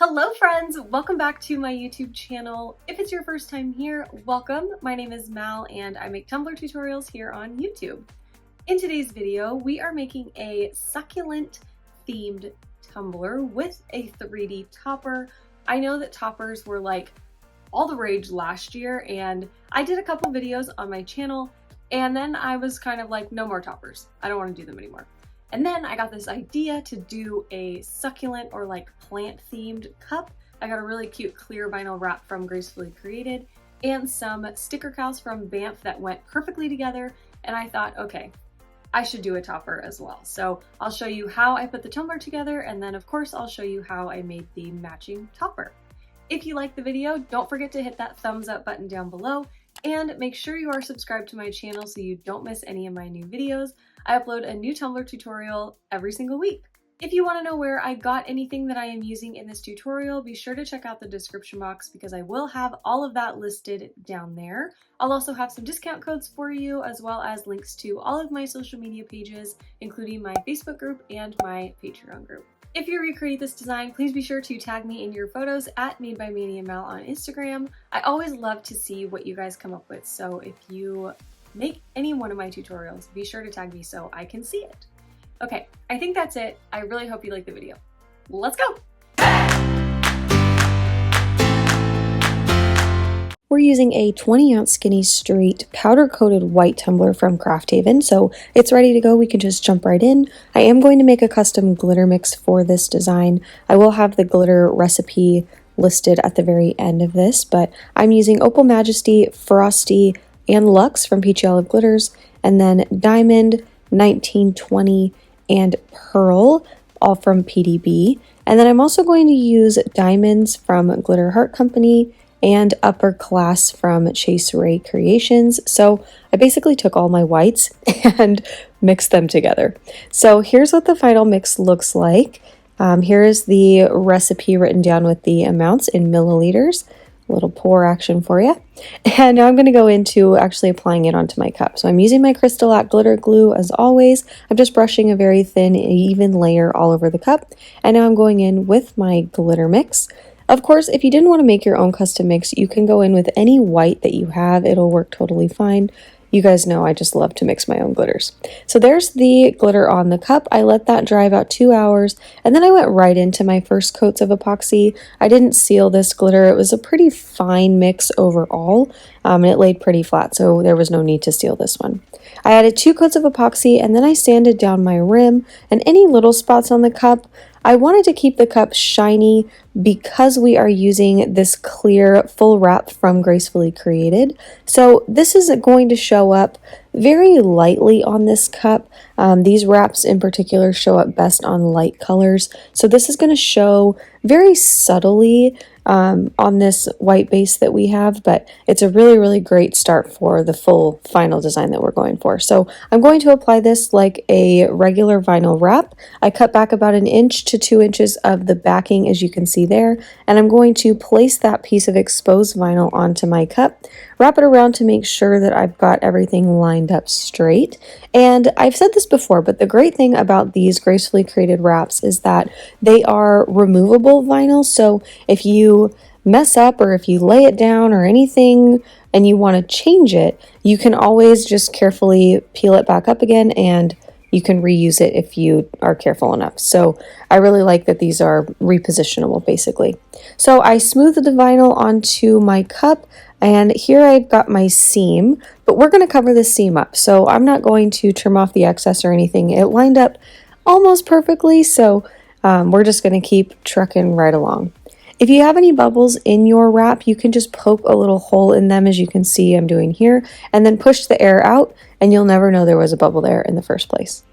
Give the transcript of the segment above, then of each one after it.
Hello friends, welcome back to my YouTube channel. If it's your first time here, welcome. My name is Mal and I make tumbler tutorials here on YouTube. In today's video, we are making a succulent themed tumbler with a 3D topper. I know that toppers were like all the rage last year and I did a couple videos on my channel and then I was kind of like, no more toppers. I don't want to do them anymore. And then I got this idea to do a succulent or like plant themed cup. I got a really cute clear vinyl wrap from Gracefully Created and some sticker cows from Banff that went perfectly together. And I thought, okay, I should do a topper as well. So I'll show you how I put the tumbler together. And then of course, I'll show you how I made the matching topper. If you like the video, don't forget to hit that thumbs up button down below and make sure you are subscribed to my channel so you don't miss any of my new videos. I upload a new tumbler tutorial every single week. If you want to know where I got anything that I am using in this tutorial, be sure to check out the description box because I will have all of that listed down there. I'll also have some discount codes for you as well as links to all of my social media pages, including my Facebook group and my Patreon group. If you recreate this design, please be sure to tag me in your photos at Made by MANIANDMAL on Instagram. I always love to see what you guys come up with, so if you make any one of my tutorials, be sure to tag me so I can see it. Okay, I think that's it. I really hope you like the video. Let's go! We're using a 20-ounce skinny straight powder-coated white tumbler from Craft Haven, so it's ready to go. We can just jump right in. I am going to make a custom glitter mix for this design. I will have the glitter recipe listed at the very end of this, but I'm using Opal Majesty, Frosty, and Luxe from Peachy Olive Glitters, and then Diamond, 1920, and Pearl, all from PDB. And then I'm also going to use Diamonds from Glitter Heart Company and Upper Class from Chase Ray Creations. So I basically took all my whites and mixed them together. So here's what the final mix looks like. Here is the recipe written down with the amounts in milliliters. A little pour action for you. And now I'm going to go into actually applying it onto my cup. So I'm using my Crystal glitter glue as always. I'm just brushing a very thin, even layer all over the cup. And now I'm going in with my glitter mix. Of course, if you didn't want to make your own custom mix, you can go in with any white that you have. It'll work totally fine. You guys know I just love to mix my own glitters. So there's the glitter on the cup. I let that dry about 2 hours, and then I went right into my first coats of epoxy. I didn't seal this glitter. It was a pretty fine mix overall, and it laid pretty flat, so there was no need to seal this one. I added 2 coats of epoxy, and then I sanded down my rim and any little spots on the cup. I wanted to keep the cup shiny because we are using this clear full wrap from Gracefully Created. So this is going to show up very lightly on this cup. These wraps in particular show up best on light colors. So this is going to show very subtly on this white base that we have, but it's a really, really great start for the full final design that we're going for. So I'm going to apply this like a regular vinyl wrap. I cut back about 1 inch to 2 inches of the backing, as you can see there, and I'm going to place that piece of exposed vinyl onto my cup, wrap it around to make sure that I've got everything lined up straight. And I've said this before, but the great thing about these Gracefully Created wraps is that they are removable vinyl. So if you mess up or if you lay it down or anything and you want to change it, you can always just carefully peel it back up again and you can reuse it if you are careful enough. So I really like that these are repositionable basically. So I smoothed the vinyl onto my cup, and here I've got my seam, but we're going to cover this seam up. So I'm not going to trim off the excess or anything. It lined up almost perfectly, so we're just going to keep trucking right along. If you have any bubbles in your wrap, you can just poke a little hole in them, as you can see I'm doing here, and then push the air out, and you'll never know there was a bubble there in the first place.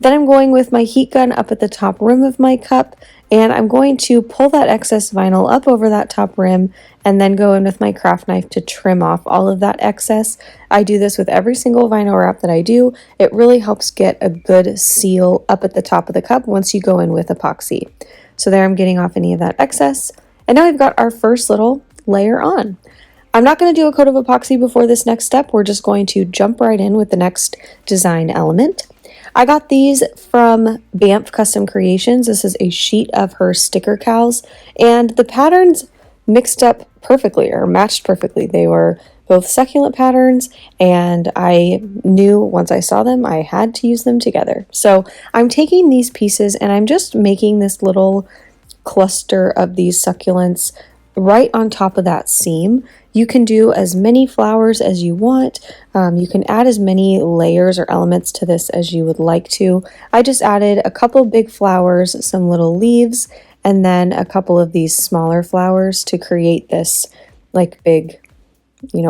Then I'm going with my heat gun up at the top rim of my cup, and I'm going to pull that excess vinyl up over that top rim and then go in with my craft knife to trim off all of that excess. I do this with every single vinyl wrap that I do. It really helps get a good seal up at the top of the cup once you go in with epoxy. So there I'm getting off any of that excess. And now we've got our first little layer on. I'm not going to do a coat of epoxy before this next step. We're just going to jump right in with the next design element. I got these from Banff Custom Creations. This is a sheet of her sticker cows, and the patterns mixed up perfectly or matched perfectly. They were both succulent patterns, and I knew once I saw them I had to use them together. So I'm taking these pieces and I'm just making this little cluster of these succulents right on top of that seam. You can do as many flowers as you want. You can add as many layers or elements to this as you would like to. I just added a couple big flowers, some little leaves, and then a couple of these smaller flowers to create this like big,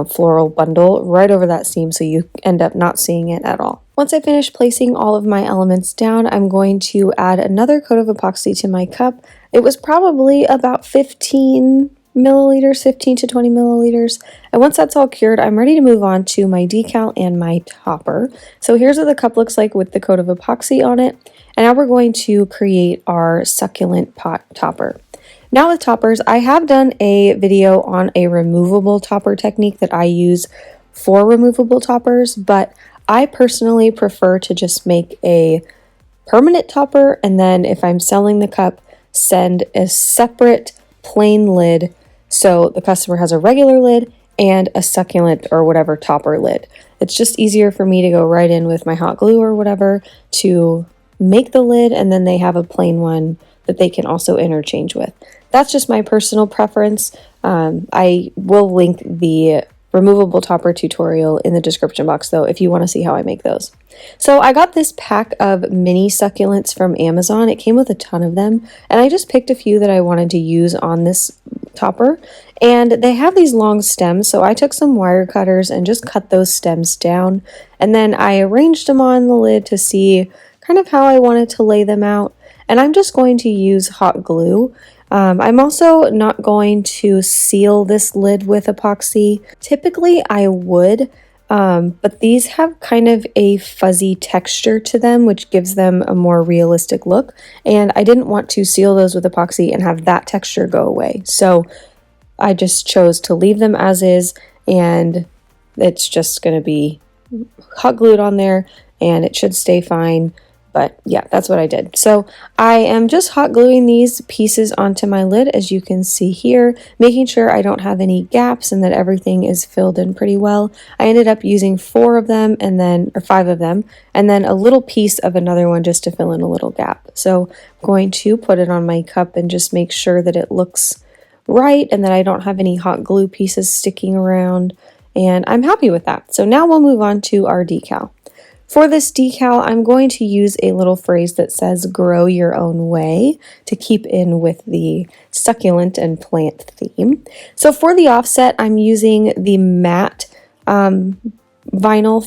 floral bundle right over that seam, so you end up not seeing it at all. Once I finish placing all of my elements down, I'm going to add another coat of epoxy to my cup. It was probably about 15 milliliters, 15 to 20 milliliters. And once that's all cured, I'm ready to move on to my decal and my topper. So here's what the cup looks like with the coat of epoxy on it. And now we're going to create our succulent pot topper. Now with toppers, I have done a video on a removable topper technique that I use for removable toppers, but I personally prefer to just make a permanent topper, and then if I'm selling the cup, send a separate plain lid so the customer has a regular lid and a succulent or whatever topper lid. It's just easier for me to go right in with my hot glue or whatever to make the lid, and then they have a plain one that they can also interchange with. That's just my personal preference. I will link the removable topper tutorial in the description box though if you want to see how I make those. So I got this pack of mini succulents from Amazon. It came with a ton of them, and I just picked a few that I wanted to use on this topper. And they have these long stems, so I took some wire cutters and just cut those stems down, and then I arranged them on the lid to see kind of how I wanted to lay them out. And I'm just going to use hot glue. I'm also not going to seal this lid with epoxy. Typically I would, but these have kind of a fuzzy texture to them, which gives them a more realistic look. And I didn't want to seal those with epoxy and have that texture go away. So I just chose to leave them as is, and it's just going to be hot glued on there and it should stay fine. But yeah, that's what I did. So I am just hot gluing these pieces onto my lid, as you can see here, making sure I don't have any gaps and that everything is filled in pretty well. I ended up using 4 of them or 5 of them, and then a little piece of another one just to fill in a little gap. So I'm going to put it on my cup and just make sure that it looks right and that I don't have any hot glue pieces sticking around. And I'm happy with that. So now we'll move on to our decal. For this decal, I'm going to use a little phrase that says grow your own way to keep in with the succulent and plant theme. So for the offset, I'm using the matte vinyl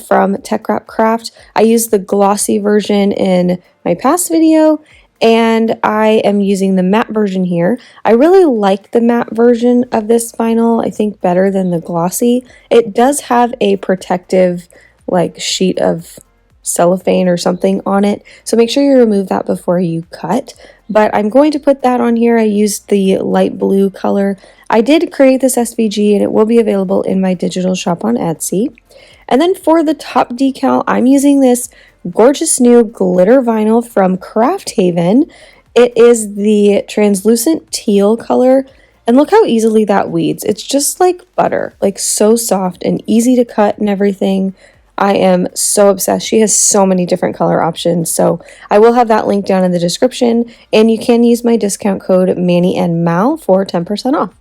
from Tech Wrap Craft. I used the glossy version in my past video, and I am using the matte version here. I really like the matte version of this vinyl, I think better than the glossy. It does have a protective sheet of cellophane or something on it, so make sure you remove that before you cut. But I'm going to put that on here. I used the light blue color. I did create this SVG and it will be available in my digital shop on Etsy. And then for the top decal, I'm using this gorgeous new glitter vinyl from Craft Haven. It is the translucent teal color, and look how easily that weeds. It's just like butter, so soft and easy to cut and everything. I am so obsessed. She has so many different color options, so I will have that link down in the description, and you can use my discount code MANIANDMAL for 10% off.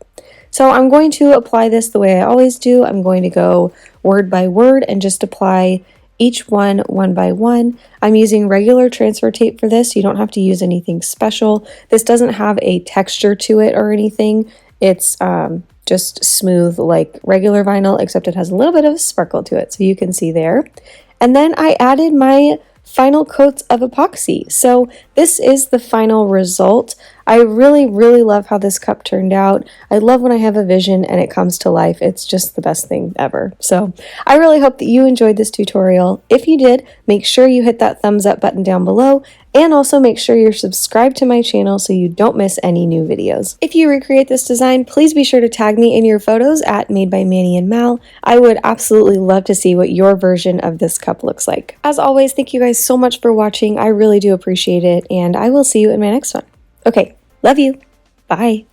So I'm going to apply this the way I always do. I'm going to go word by word and just apply each one by one. I'm using regular transfer tape for this. You don't have to use anything special. This doesn't have a texture to it or anything. It's just smooth like regular vinyl, except it has a little bit of a sparkle to it, so you can see there. And then I added my final coats of epoxy. So this is the final result. I really, really love how this cup turned out. I love when I have a vision and it comes to life. It's just the best thing ever. So I really hope that you enjoyed this tutorial. If you did, make sure you hit that thumbs up button down below, and also make sure you're subscribed to my channel so you don't miss any new videos. If you recreate this design, please be sure to tag me in your photos at Made by MANIANDMAL. I would absolutely love to see what your version of this cup looks like. As always, thank you guys so much for watching. I really do appreciate it, and I will see you in my next one. Okay, love you. Bye.